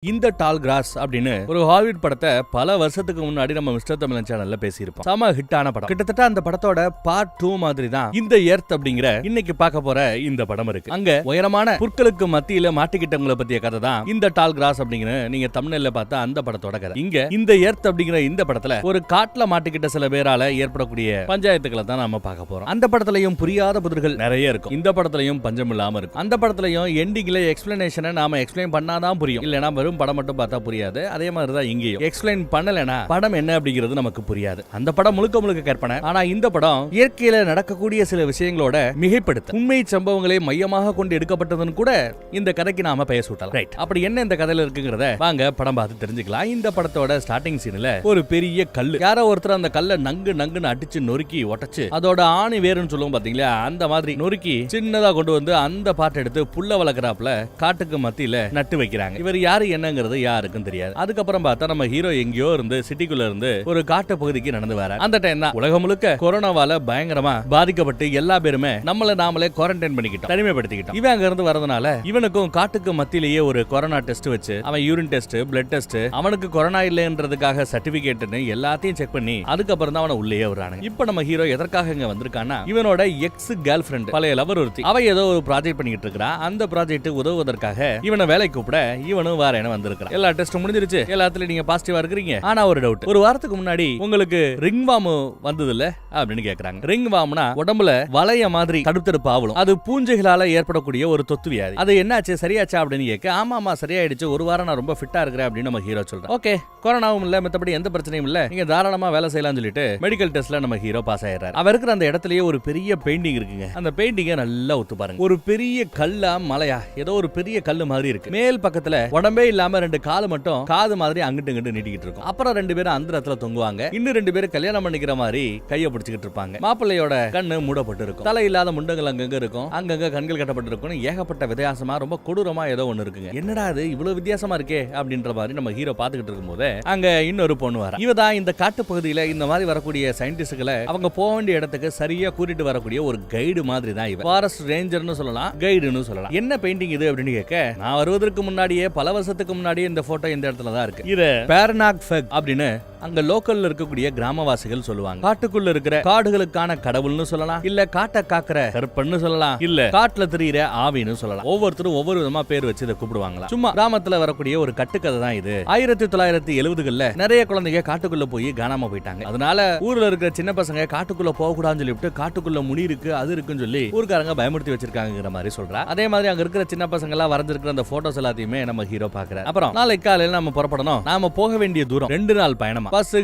இந்த டால் கிராஸ் அப்படின்னு ஒரு ஹாலிவுட் படத்தை பல வருஷத்துக்கு முன்னாடி நம்ம மிஸ்டர் தமிழன் சேனல்ல பேசியிருப்போம். செம ஹிட்டான படம். கிட்டத்தட்ட அந்த படத்தோட பார்ட் 2 மாதிரி தான் இந்த எர்த் அப்படிங்கிற இன்னைக்கு பார்க்க போற இந்த படம் இருக்கு. அங்க உயரமான புற்களுக்கு மத்தியில மாட்டிக்கிட்டவங்களை பத்திய கதை தான் இந்த டால் கிராஸ் அப்படிங்கிற நீங்க தமிழ்ல பார்த்த அந்த படத்தோட கதை. இங்க இந்த எர்த் அப்படிங்கிற இந்த படத்துல ஒரு காட்டுல மாட்டிக்கிட்ட சில பேரால ஏற்படக்கூடிய பஞ்சாயத்துக்களை தான் நாம பார்க்க போறோம். அந்த படத்துலயும் புரியாத புதிர்கள் நிறைய இருக்கும். இந்த படத்துலயும் பஞ்சம் இல்லாம இருக்கும். அந்த படத்துலயும் எண்டிங்ல எக்ஸ்பிளனேஷனை நாம எக்ஸ்பிளைன் பண்ணாதான் புரியும். இல்லனா படம் மட்டும் பார்த்தா புரியாது. அதே மாதிரி தான் இங்கேயும் எக்ஸ்பிளைன் பண்ணலனா படம் என்ன அப்படிங்கிறது நமக்கு புரியாது. அந்த படம் முழுக்க கற்பனை. ஆனா இந்த படம் இயற்கையில நடக்கக்கூடிய சில விஷயங்களோட மிகைப்படுத்த உண்மை சம்பவங்களை மையமாக கொண்டு எடுக்கப்பட்டதுன்னு கூட இந்த கதைக்கு நாம பெயர் சூட்டலாம். ரைட். அப்படி என்ன இந்த கதையில இருக்குங்கிறத வாங்க படம் பார்த்து தெரிஞ்சுக்கலாம். இந்த படத்தோட ஸ்டார்டிங் சீன்ல ஒரு பெரிய கல்லு, யாரோ ஒருத்தர் அந்த கல்லை நங்குன்னு அடிச்சு நொறுக்கி ஒட்டச்சு அதோட ஆணி வேறுன்னு சொல்லுவோம் பாத்தீங்களா, அந்த மாதிரி நொறுக்கி சின்னதா கொண்டு வந்து அந்த பாட்டை எடுத்து புல்ல வளர்க்கறாப்புல காட்டுக்கு மத்தியில நட்டு வைக்கிறாங்க. இவர் யாரு என்னங்கிறது யாருக்கும் தெரியாது. அதுக்கப்புறம் பார்த்தா நம்ம ஹீரோ எங்கேயோ இருந்து சிட்டிக்குள்ள இருந்து ஒரு காட்டு பகுதிக்கு நடந்து வர அந்த டைம் தான் உலகம் முழுக்க கொரோனாவால பயங்கரமா பாதிக்கப்பட்டு எல்லா பேருமே நம்மள நாமளே குவாரண்டைன் பண்ணிக்கிட்டோம், தனிமைப்படுத்திக்கிட்டோம். இவன் அங்க இருந்து வரதுனால இவனுக்கும் காட்டுக்கு மத்தியிலேயே ஒரு கொரோனா டெஸ்ட் வச்சு அவன் யூரின் டெஸ்ட், பிளட் டெஸ்ட், அவனுக்கு கொரோனா இல்லைன்றதுக்காக சர்டிபிகேட்னு எல்லாத்தையும் செக் பண்ணி அதுக்கப்புறம் தான் அவனை உள்ளே வரானுங்க. இப்ப நம்ம ஹீரோ எதற்காக இங்க வந்திருக்கான்னா இவனோட எக்ஸ் கேர்ள் ஃபிரெண்ட், பழைய லவர் ஒருத்தி, அவ ஏதோ ஒரு ப்ராஜெக்ட் பண்ணிட்டு இருக்கா. அந்த ப்ராஜெக்ட் உதவுவதற்காக இவனை வேலைக்கு கூப்பிட இவனும் வாரேன்னு வந்திருக்கான். எல்லா டெஸ்டும் முடிஞ்சிருச்சு, எல்லாத்துலயும் நீங்க பாசிட்டிவா இருக்கீங்க. ஆனா ஒரு டவுட், ஒரு வாரத்துக்கு முன்னாடி உங்களுக்கு ரிங் வார்ம் வந்தது இல்ல அப்படின்னு கேக்குறாங்க. ரிங் வார்ம்னா உடம்புல வளைய மாதிரி தடுத்தெடுப்பு ஆவலும், அது பூஞ்சைகளால ஏற்படக்கூடிய ஒரு தொத்து வியாதி. அது என்னாச்சு, சரியாச்சா அப்படின்னு கேட்க ஆமா சரியாயிடுச்சு, ஒரு வாரம் நான் ரொம்ப ஃபிட்டா இருக்கிறேன் அப்படின்னு நம்ம ஹீரோ சொல்றேன். ஓகே, கொரோனாவும் இல்ல, மத்தபடி எந்த பிரச்சனையும் இல்ல, நீங்க தாராளமா வேலை செய்யலாம்னு சொல்லிட்டு மெடிக்கல் டெஸ்ட்ல நம்ம ஹீரோ பாஸ் ஆயிடுறாரு. அவர் இருக்கிற அந்த இடத்துலயே ஒரு பெரிய பெயிண்டிங் இருக்குங்க. அந்த பெயிண்டிங்கை நல்லா ஒத்து பாருங்க. ஒரு பெரிய கல்லா மலையா ஏதோ ஒரு பெரிய கல்லு மாதிரி இருக்கு. மேல் பக்கத்துல உடம்பே இல்லாம ரெண்டு காலு மட்டும் காது மாதிரி அங்கிட்டு இங்கிட்டு நீட்டிக்கிட்டு இருக்கும். அப்புறம் ரெண்டு பேரும் அந்த இடத்துல தொங்குவாங்க. இன்னும் ரெண்டு பேரும் கல்யாணம் பண்ணிக்கிற மாதிரி கையை பிடிச்சிக்கிட்டு இருப்பாங்க. மாப்பிள்ளையோட கண்ணு மூடப்பட்டு இருக்கும். தலை இல்லாத முண்டங்கள் அங்கங்க இருக்கும், அங்கங்க கண்கள் கட்டப்பட்டு இருக்கும். ஏகப்பட்ட வித்தியாசமா ரொம்ப கொடூரமா ஏதோ ஒண்ணு இருக்குங்க. என்னடா இது இவ்வளவு வித்தியாசமா இருக்கே அப்படின்ற மாதிரி நம்ம ஹீரோ பாத்துக்கிட்டு இருக்கும் போது அங்க இன்னொரு பொண்ணு வர. இவதான் இந்த காட்டு பகுதியில இந்த மாதிரி வரக்கூடிய சயின்டிஸ்ட்களை அவங்க போக வேண்டிய இடத்துக்கு சரியா கூட்டிட்டு வரக்கூடிய ஒரு கைடு மாதிரி தான் இவ. ஃபாரஸ்ட் ரேஞ்சர்னு சொல்லலாம், கைடுன்னு சொல்லலாம். என்ன பெயிண்டிங் இது அப்படின்னு கேட்க, நான் வருவதற்கு முன்னாடியே பல வருஷத்துக்கு முன்னாடியே இந்த போட்டோ இந்த இடத்துல தான் இருக்கு. இது பேரனாக் ஃபெக் அப்படின்னு அங்க லோக்கல்ல இருக்கக்கூடிய கிராமவாசிகள் சொல்லுவாங்க. காட்டுக்குள்ள இருக்கிற காடுகளுக்கான கடவுள்னு சொல்லலாம், இல்ல காட்டை காக்குற கருப்பன்னு சொல்லலாம், இல்ல காட்டுல தெரியுற ஆவின்னு சொல்லலாம். ஒவ்வொருத்தரும் ஒவ்வொரு விதமா பேர் வச்சு இதை கூப்பிடுவாங்களா. சும்மா கிராமத்துல வரக்கூடிய ஒரு கட்டுக்கதை தான் இது. 1970களில் நிறைய குழந்தைங்க காட்டுக்குள்ள போய் காணாம போயிட்டாங்க. அதனால ஊர்ல இருக்கிற சின்ன பசங்க காட்டுக்குள்ள போக கூடாதுன்னு சொல்லிட்டு காட்டுக்குள்ள முடி இருக்கு அது இருக்குன்னு சொல்லி ஊர்க்காரங்க பயமுறுத்தி வச்சிருக்காங்கிற மாதிரி சொல்றா. அதே மாதிரி அங்க இருக்கிற சின்ன பசங்க எல்லாம் வரைஞ்சிருக்கிற அந்த போட்டோஸ் எல்லாத்தையுமே நம்ம ஹீரோ பாக்குறாரு. அப்புறம் நாளைக்கு காலையில நம்ம புறப்படணும். நாம போக வேண்டிய தூரம் 2 நாள் பயணம். பஸ்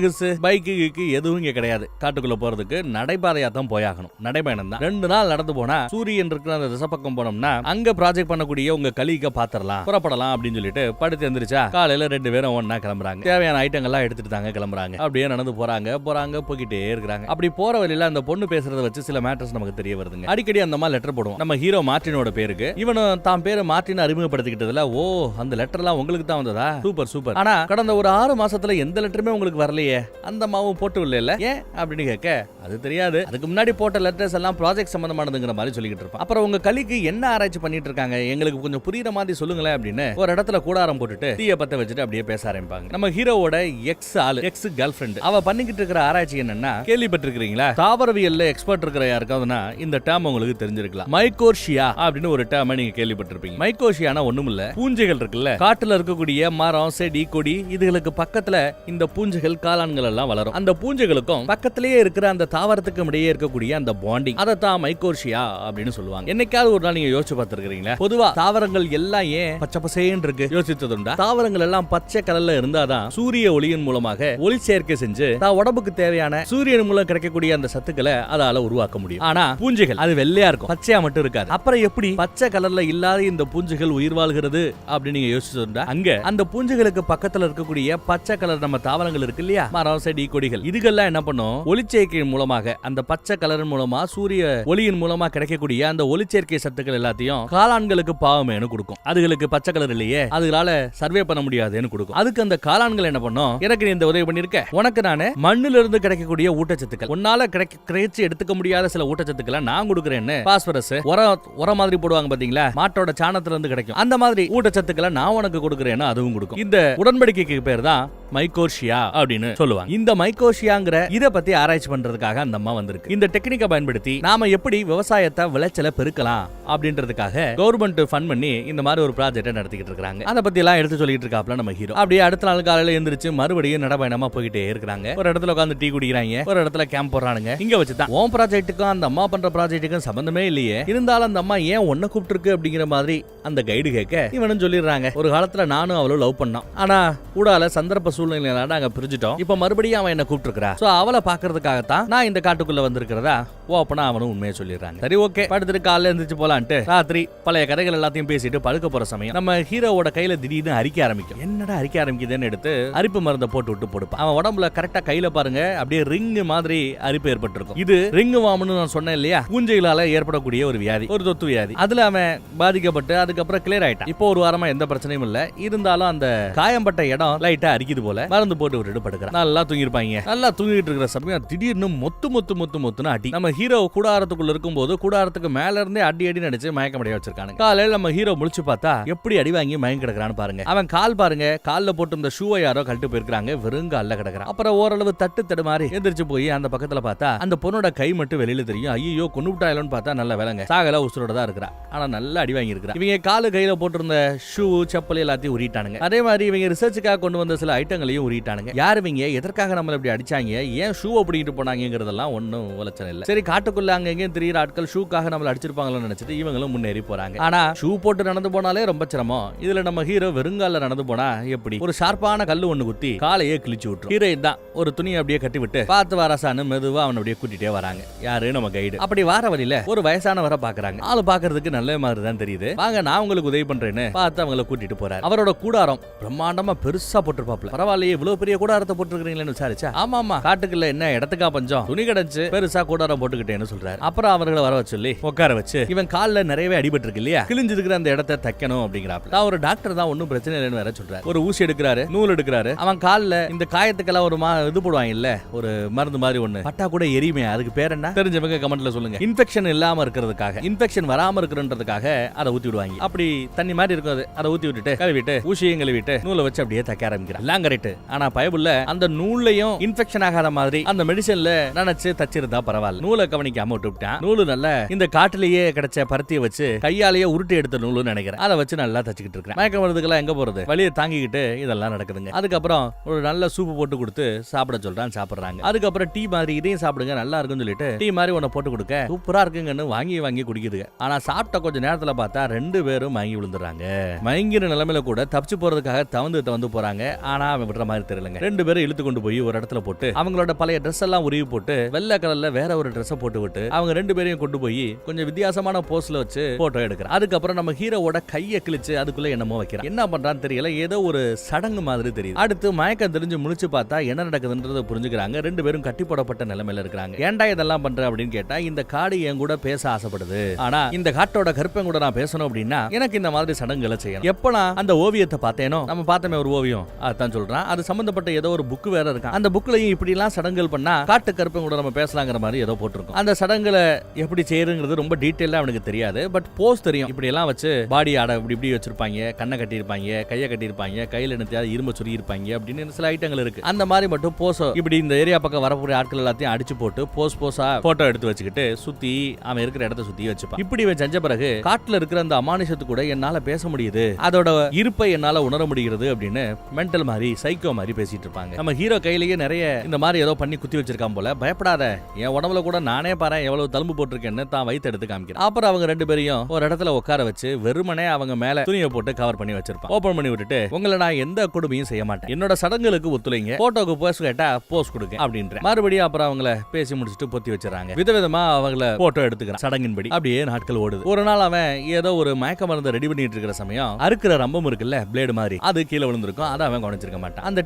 பைக்கு எதுவும் இங்க கிடையாது. காட்டுக்குள்ள போறதுக்கு நடைபாதையா தான் போயாகணும். நடைபயணம் தான். 2 நாள் நடந்து போனா சூரியன் இருக்கிற அந்த திசை பக்கம் போனோம்னா அங்க ப்ராஜெக்ட் பண்ணக்கூடிய உங்க கலீக பாத்திரலாம், புறப்படலாம் அப்படின்னு சொல்லிட்டு படுத்து எந்திரிச்சா காலையில 2 பேரும் ஒண்ணா கிளம்புறாங்க. தேவையான ஐட்டங்கள்லாம் எடுத்துட்டு தாங்க கிளம்புறாங்க. அப்படியே நடந்து போறாங்க போய்கிட்டே இருக்காங்க. அப்படி போற வழியில அந்த பொண்ணு பேசுறத வச்சு சில மேட்டர்ஸ் நமக்கு தெரிய வருதுங்க. அடிக்கடி அந்த மாதிரி லெட்டர் போடுவோம். நம்ம ஹீரோ மார்ட்டினோட பேருக்கு இவனும் தான் பேரு மார்ட்டின் அறிமுகப்படுத்திக்கிட்டதுல, ஓ அந்த லெட்டர் எல்லாம் உங்களுக்கு தான் வந்ததா, சூப்பர். ஆனா கடந்த ஒரு 6 மாசத்துல எந்த லெட்டருமே உங்களுக்கு வரலையே, அந்த மாவும் போட்டு இல்ல ஏன் அப்படின்னு கேட்க, அது தெரியாது, அதுக்கு முன்னாடி போட்ட லெட்டர்ஸ் எல்லாம் ப்ராஜெக்ட் சம்பந்தமானதுங்கிற மாதிரி சொல்லிட்டு இருப்பான். அப்புறம் உங்க கலிக்கு என்ன ஆராய்ச்சி பண்ணிட்டு இருக்காங்க, எங்களுக்கு கொஞ்சம் புரியுற மாதிரி சொல்லுங்களேன் அப்படின்னு ஒரு இடத்துல கூடாரம் போட்டுட்டு தீய பத்த வச்சுட்டு அப்படியே பேச ஆரம்பிப்பாங்க. நம்ம ஹீரோவோட எக்ஸ் கேர்ள் ஃபிரெண்ட், அவ பண்ணிக்கிட்டு இருக்கிற ஆராய்ச்சி என்னன்னா, கேள்விப்பட்டிருக்கீங்களா, தாவரவியல்ல எக்ஸ்பர்ட் இருக்கிற யாருக்காவதுனா இந்த டேர்ம் உங்களுக்கு தெரிஞ்சிருக்கலாம். மைக்கோர்ஷியா அப்படின்னு ஒரு டேர்ம் நீங்க கேள்விப்பட்டிருப்பீங்க. மைக்கோர்ஷியானா ஒண்ணும் இல்ல, பூஞ்சைகள் இருக்குல்ல, காட்டுல இருக்கக்கூடிய மரம், செடி, கொடி இதுகளுக்கு பக்கத்துல இந்த பூஞ்சைகள் காளான்கள் எல்லாம் வளரும். அந்த பூஞ்சைகளுக்கும் பக்கத்திலேயே இருக்கிற அந்த தாவரத்துக்கும் இடையே இருக்கக்கூடிய அந்த பாண்டிங், அதத்தான் மைக்கோர்ஷியா அப்படின்னு சொல்லுவாங்க. என்னைக்காவது ஒரு நாள் நீங்க யோசிச்சு பார்த்திருக்கீங்களா, பொதுவா தாவரங்கள் எல்லாம் ஏன் பச்சை பசேன்னு இருக்கு யோசிச்சதுண்டா? தாவரங்கள் எல்லாம் பச்சை கலர்ல இருந்தாதான் சூரிய ஒளியின் மூலமாக ஒளி சேர்க்கை செஞ்சு தான் உடம்புக்கு தேவையான சூரியன் மூலம் கிடைக்கக்கூடிய அந்த சத்துக்களை அதால உருவாக்க முடியும். ஆனா பூஞ்சைகள் அது வெள்ளையா இருக்கும், பச்சையா மட்டும் இருக்காது. அப்புறம் எப்படி பச்சை கலர்ல இல்லாத இந்த பூஞ்சைகள் உயிர் வாழ்கிறது அப்படின்னு நீங்க யோசிச்சதுண்டா? அங்க அந்த பூஞ்சைகளுக்கு பக்கத்துல இருக்கக்கூடிய பச்சை கலர் நம்ம தாவரங்கள் இருக்கு இல்லையா, மரம் செடி கொடிகள், இதுகெல்லாம் என்ன பண்ணும், ஒளிச்சேர்க்கை மூலமாக அந்த பச்சை கலரின் மூலமா சூரிய ஒளியின் மூலமா கிடைக்கக்கூடிய அந்த ஒளிச்சேர்க்கை சத்துக்கள் எல்லாத்தையும் காளான்களுக்கு பாவமேனு கொடுக்கும். அதுகளுக்கு பச்சை கலர் இல்லையே, அதுகளால சர்வே பண்ண முடியாதுன்னு கொடுக்கும். அதுக்கு அந்த காளான்கள் என்ன பண்ணும், எனக்கு நீ இந்த உதவி பண்ணிருக்க, உனக்கு நானே மண்ணில இருந்து கிடைக்கக்கூடிய ஊட்டச்சத்துக்கள், உன்னால கிடைச்சு எடுத்துக்க முடியாத சில ஊட்டச்சத்துக்களை நான் கொடுக்குறேன்னு பாஸ்பரஸ் உரம் மாதிரி போடுவாங்க பாத்தீங்களா, மாட்டோட சாணத்துல இருந்து கிடைக்கும், அந்த மாதிரி ஊட்டச்சத்துக்களை நான் உனக்கு கொடுக்குறேன்னு அதுவும் கொடுக்கும். இந்த உடன்படிக்கைக்கு பேர் தான் மைக்கோஷியா அப்படின்னு சொல்லுவாங்க. இந்த மைக்கோஷியாங்கிற இத பத்தி ஆராய்ச்சி பண்றதுக்காக அந்த அம்மா வந்திருக்கு. இந்த டெக்னிக்கை பயன்படுத்தி நாம எப்படி விவசாயத்தை விளைச்சல பெருக்கலாம் அப்படின்றதுக்காக கவர்மெண்ட் ஃபண்ட் பண்ணி இந்த மாதிரி ஒரு ப்ராஜெக்ட் நடத்திக்கிட்டு இருக்காங்க. அதை பத்தி எல்லாம் எடுத்து சொல்லிட்டு இருக்காப்ல நம்ம ஹீரோ. அப்படியே அடுத்த நாள் காலையில எந்திரிச்சு மறுபடியும் நடபயணமா போயிட்டே இருக்காங்க. ஒரு இடத்துல உட்காந்து டீ குடிக்கிறாங்க, ஒரு இடத்துல கேம்ப் போடுறானுங்க. இங்க வச்சுதான் ஓம் ப்ராஜெக்ட்டுக்கும் அந்த அம்மா பண்ற ப்ராஜெக்ட்டுக்கும் சம்பந்தமே இல்லையே, இருந்தாலும் அந்த அம்மா ஏன் ஒன்ன கூப்பிட்டு இருக்கு அப்படிங்கிற மாதிரி அந்த கைடு கேட்க இவனும் சொல்லிடுறாங்க, ஒரு காலத்துல நானும் அவளும் லவ் பண்ணோம், ஆனா கூடால சந்தர்ப்ப சூழ்நிலையில நாங்க பிரிஞ்சிட்டோம், இப்ப மறுபடியும் அவன் என்ன கூப்பிட்டு இருக்கா, சோ அவளை பாக்குறதுக்காகத்தான் நான் இந்த காட்டுக்குள்ள வந்திருக்கிறதா ஓப்பனா அவனும் உண்மையை சொல்லிடுறாங்க. சரி ஓகே, படுத்துட்டு காலையில எந்திரிச்சு போலான்ட்டு ராத்திரி பழைய கதைகள் எல்லாத்தையும் பேசிட்டு படுக்க போற சமயம் நம்ம ஹீரோவோட கையில திடீர்னு அரிக்க ஆரம்பிக்கும். என்னடா அரிக்க ஆரம்பிக்குதுன்னு எடுத்து அரிப்பு மருந்தை போட்டு விட்டு போடுப்பான். அவன் உடம்புல கரெக்டா கையில பாருங்க அப்படியே ரிங் மாதிரி அரிப்பு ஏற்பட்டிருக்கும். இது ரிங் வாம்னு நான் சொன்னேன் இல்லையா, பூஞ்சைகளால ஏற்படக்கூடிய ஒரு வியாதி, ஒரு தொத்து வியாதி. அதுல அவன் பாதிக்கப்பட்டு அதுக்கப்புறம் கிளியர் ஆயிட்டான். இப்போ ஒரு வாரமா எந்த பிரச்சனையும் இல்ல, இருந்தாலும் அந்த காயம்பட்ட இடம் லைட்டா அரிக்குது போல, மருந்து போட்டு விட்டுட்டு படுக்கிறான். நல்லா தூங்கிருப்பாங்க. நல்லா தூங்கிட்டு இருக்கிற சமயம் திடீர்னு மொத்துன்னு அடி. நம்ம ஹீரோ கூடாரத்துக்குள்ள இருக்கும் போது கூடாரத்துக்கு மேல இருந்தே அடி நடிச்சு மயக்கம் அடைய வச்சிருக்காங்க. காலையில நம்ம ஹீரோ முழிச்சு பார்த்தா எப்படி அடி வாங்கி மயக்கம் கிடக்குறான்னு பாருங்க. அவன் கால் பாருங்க, கால்ல போட்டு இந்த ஷூவை யாரோ கழட்டு போயிருக்காங்க, வெறும் கால்ல கிடக்குறான். அப்புறம் ஓரளவு தட்டு மாதிரி எந்திரிச்சு போய் அந்த பக்கத்துல பார்த்தா அந்த பொண்ணோட கை மட்டும் வெளியில தெரியும். ஐயோ கொண்டு விட்டாயிலோன்னு பார்த்தா நல்ல வேலைங்க, சாகல உசுரோட தான் இருக்கிறா, ஆனா நல்லா அடி வாங்கி இருக்கிறா. இவங்க காலு கையில போட்டிருந்த ஷூ செப்பல் எல்லாத்தையும் உரிட்டானுங்க. அதே மாதிரி இவங்க ரிசர்ச்சுக்காக கொண்டு வந்த சில ஐட்டங்களையும் உரிட்டானுங்க. யார் இவங்க, எதற்காக நம்மள இப்படி அடிச்சாங்க, ஏன் ஷூவை பிடிக்கிட்டு போனாங்கிறதெல்லாம் ஒன்னும் உலச்சனை இல்ல. சரி, காட்டுக்குள்ள அங்க எங்கேயும் திரியிற ஆட்கள் ஷூக்காக நம்மள அடிச்சிருப்பாங்களோன்னு நினைச்சிட்டு இவங்களும் முன்னேறி போறாங்க. ஆனா ஷூ போட்டு நடந்து போனாலே ரொம்ப சிரமம். இதுல நம்ம ஹீரோ வெறுங்கால நடந்து போனா எப்படி, ஒரு ஷார்ப்பான கல்லு ஒண்ணு குத்தி காலையே கிழிச்சு விட்டுரும். ஹீரோயின் தான் ஒரு துணியை அப்படியே கட்டி விட்டு பார்த்து வாராசான்னு மெதுவா அவன் அப்படியே கூட்டிட்டே வராங்க. யாரு, நம்ம கைடு. அப்படி வார வழியில ஒரு வயசானவரை பாக்குறாங்க. ஆளு பாக்குறதுக்கு நல்ல மாதிரி தான் தெரியுது. வாங்க நான் உங்களுக்கு உதவி பண்றேன்னு பார்த்து அவங்களை கூட்டிட்டு போறாரு. அவரோட கூடாரம் பிரம்மாண்டமா பெருசா போட்டிருப்பாப்ல. பரவாயில்லையே இவ்வளவு பெரிய கூடாரத்தை போட்டுருக்கீங்களேன்னு விசாரிச்சா, ஆமா காட்டுக்குள்ள என்ன இடத்துக்கா பஞ்சம், துணி கிடைச்சு பெருசா கூடாரம் போட்டுக்கிட்டேன்னு சொல்றாரு. அப்புறம் அவர்களை வர சொல்லி உட்கார வச்சு இவன் கால்ல நிறையவே அடிபட்டு இருக்கு இல்லையா, கிழிஞ்சிருக்கிற அந்த இடத்தை தைக்கணும் அப்படிங்கிறாப்ல. நான் ஒரு டாக்டர் தான், ஒன்னும் பிரச்சனை இல்லைன்னு வேற சொல்றாரு. ஒரு ஊசி எடுக்கிறாரு, நூல் எடுக்கிறாரு. அவன் கால்ல இந்த காயத்துக்கெல்லாம் ஒரு இது போடுவாங்க இல்ல, ஒரு மருந்து மாதிரி ஒண்ணு பட்டா கூட எரியுமே, அதுக்கு பேர் என்ன தெரிஞ்சவங்க கமெண்ட்ல சொல்லுங்க. இன்ஃபெக்ஷன் இல்லாம இருக்கிறதுக்காக, இன்ஃபெக்ஷன் வராம இருக்கிறதுக்காக அதை ஊத்தி விடுவாங்க. அப்படி தண்ணி மாதிரி இருக்கும், அதை ஊத்தி விட்டுட்டு கழுவிட்டு ஊசியும் கழுவிட்டு நூலை வச்சு அப்படியே தைக்க ஆரம்பிக்கிறான். எல்லாம் கரெக்ட். ஆனா பயபுள்ள அந்த நூல்லையும் இன்ஃபெக்ஷன் ஆகாத மாதிரி அந்த மெடிசன்ல நினைச்சு தச்சிருந்தா பரவாயில்ல, நூலை கவனிக்காம விட்டுவிட்டான். நூலு நல்ல இந்த காட்டிலேயே கிடைச்ச பருத்தியை வச்சு கையாலேயே உருட்டி எடுத்த நூலுன்னு நினைக்கிறேன். அதை வச்சு நல்லா தச்சுக்கிட்டு இருக்கேன். மயக்கம் வரதுக்கெல்லாம் எங்க போறது, வலியை தாங்கிக்கிட்டு இதெல்லாம் நடக்குதுங்க. அதுக்கப்புறம் ஒரு நல்ல சூப்பு போட்டு கொடுத்து சாப்பிட சொல்றான், சாப்பிடுறாங்க. அதுக்கப்புறம் டீ மாதிரி இதையும் சாப்பிடுங்க நல்லா இருக்குன்னு சொல்லிட்டு டீ மாதிரி ஒண்ணு போட்டு கொடுக்க சூப்பரா இருக்குங்கன்னு வாங்கி குடிக்குதுங்க. ஆனா சாப்பிட்ட கொஞ்ச நேரத்துல பார்த்தா ரெண்டு பேரும் மயங்கி விழுந்துறாங்க. மயங்கிற நிலைமையில கூட தப்பிச்சு போறதுக்காக தவந்து போறாங்க. ஆனா அவன் விடுற மாதிரி தெரியலங்க. ரெண்டு பேரும் இழுத்து கொண்டு போய் ஒரு இடத்துல போட்டு அவங்களோட பழைய ட்ரெஸ் எல்லாம் உருவி போட்டு வெள்ளை கலர்ல வேற ஒரு ட்ரெஸ் போட்டு விட்டு அவங்க ரெண்டு பேரையும் கொண்டு போய் கொஞ்சம் வித்தியாசமான போஸ்ல வச்சு போட்டோ எடுக்கிறான். அதுக்கப்புறம் நம்ம ஹீரோவோட கையை கிழிச்சு அதுக்குள்ள என்னமோ வைக்கிறான். என்ன பண்றான்னு தெரியல, ஏதோ ஒரு சடங்கு மாதிரி தெரியுது. அடுத்து மயக்கம் தெரிஞ்சு முழிச்சு பார்த்தா என்ன நடக்குதுன்றத புரிஞ்சுக்கிறாங்க. ரெண்டு பேரும் கட்டி போடப்பட்ட நிலைமையில இருக்காங்க. ஏன்டா இதெல்லாம் பண்ற அப்படின்னு கேட்டா, இந்த காடு என் கூட பேச ஆசைப்படுது, ஆனா இந்த காட்டோட கருப்பன் கூட நான் பேசணும் அப்படின்னா எனக்கு இந்த மாதிரி சடங்குகளை செய்யணும். எப்ப நான் அந்த ஓவியத்தை பார்த்தேனோ, நம்ம பார்த்தமே ஒரு ஓவியம், அதான் சொல்றான், அது சம்பந்தப்பட்ட ஏதோ ஒரு புக் வேற இருக்கு. அந்த புக்லயும் இப்படி எல்லாம் சடங்குகள் பண்ணா காட்டு கருப்பன் கூட நம்ம பேசலாங்கிற மாதிரி ஏதோ போட்டிருக்கும். அந்த சடங்குகளை எப்படி செய்யறதுங்கிறது ரொம்ப டீடைலா அவனுக்கு தெரியாது. பட் போஸ் தெரியும். இப்படி எல்லாம் வச்சு பாடி ஆட இப்படி வச்சிருப்பாங்க, கண்ணை கட்டியிருப்பாங்க, கையை கட்டியிருப்பாங்க, கையில என்னத்தையாவது இரும்பு சுரி இருப்பாங்க அப்படின்னு சில ஐட்டங்கள் இருக்கு. அந்த மாதிரி மட்டும் போஸோ இப்படி இந்த ஏரியா பக்கம் வரக்கூடிய ஆட்கள் எல்லாத்தையும் அடிச்சு போட்டு போஸா போட்டோ எடுத்து வச்சுக்கிட்டு சுத்தி அவன் இருக்கிற இடத்த சுத்தி வச்சுப்பான். இப்படி செஞ்ச பிறகு காட்டுல இருக்கிற அந்த அமானுஷத்து கூட என்னால பேச முடியுது, அதோட இருப்பை என்னால உணர முடிகிறது அப்படின்னு மென்டல் மாதிரி சைக்கோ மாதிரி பேசிட்டு இருப்பாங்க. நம்ம ஹீரோ கையிலேயே நிறைய இந்த மாதிரி ஏதோ பண்ணி குத்தி வச்சிருக்கான் போல. பயப்படாத, என் உடம்புல கூட நானே பாரு எவ்வளவு தழும்பு போட்டிருக்கேன்னு தான் வயிற்று எடுத்து காமிக்கிறேன். அப்புறம் அவங்க ரெண்டு பேரையும் ஒரு இடத்துல உட்கார வச்சு வெறுமனே அவங்க மேல துணியை போட்டு கவர் பண்ணி வச்சிருப்பான். ஓபன் பண்ணி விட்டுட்டு உங்களை நான் எந்த கொடுமையும் செய்ய மாட்டேன், என்னோட சடங்குகளுக்கு ஒத்துழைங்க, போட்டோக்கு போஸ் கேட்டா போஸ் கொடுங்க அப்படின்ற மறுபடியும் அப்புறம் அவங்கள பேசி முடிச்சுட்டு பொத்தி வச்சிடறாங்க. விதவிதமா அவங்கள போட்டோ எடுத்துக்கிறான் சடங்கின்படி. அப்படியே நாட்கள் ஓடுது. ஒரு நாள் அவன் ஏதோ ஒரு மயக்க மருந்து ரெடி பண்ணிட்டு இருக்கிற சமயம் அறுக்கிற ரம்பம் இருக்குல்ல, பிளேடு மாதிரி, அது கீழே விழுந்திருக்கும். அதை அவன் கவனிச்சிருக்க மாட்டான். அந்த